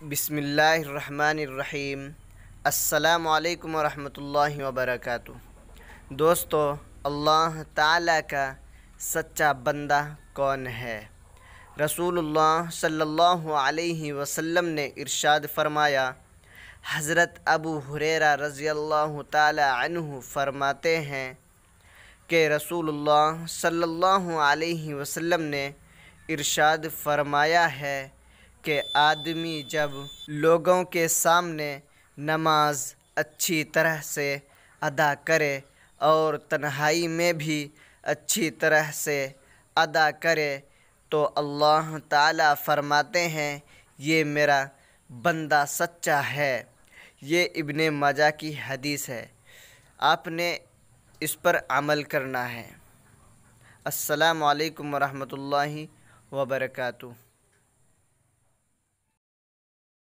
بسم اللہ الرحمن الرحیم۔ السلام علیکم ورحمۃ اللہ وبرکاتہ۔ دوستو، اللہ تعالی کا سچا بندہ کون ہے؟ رسول اللہ صلی اللہ علیہ وسلم نے ارشاد فرمایا، حضرت ابو ہریرہ رضی اللہ تعالی عنہ فرماتے ہیں کہ رسول اللہ صلی اللہ علیہ وسلم نے ارشاد فرمایا ہے کہ آدمی جب لوگوں کے سامنے نماز اچھی طرح سے ادا کرے اور تنہائی میں بھی اچھی طرح سے ادا کرے تو اللہ تعالیٰ فرماتے ہیں یہ میرا بندہ سچا ہے۔ یہ ابن ماجہ کی حدیث ہے، آپ نے اس پر عمل کرنا ہے۔ السلام علیکم ورحمۃ اللہ وبرکاتہ۔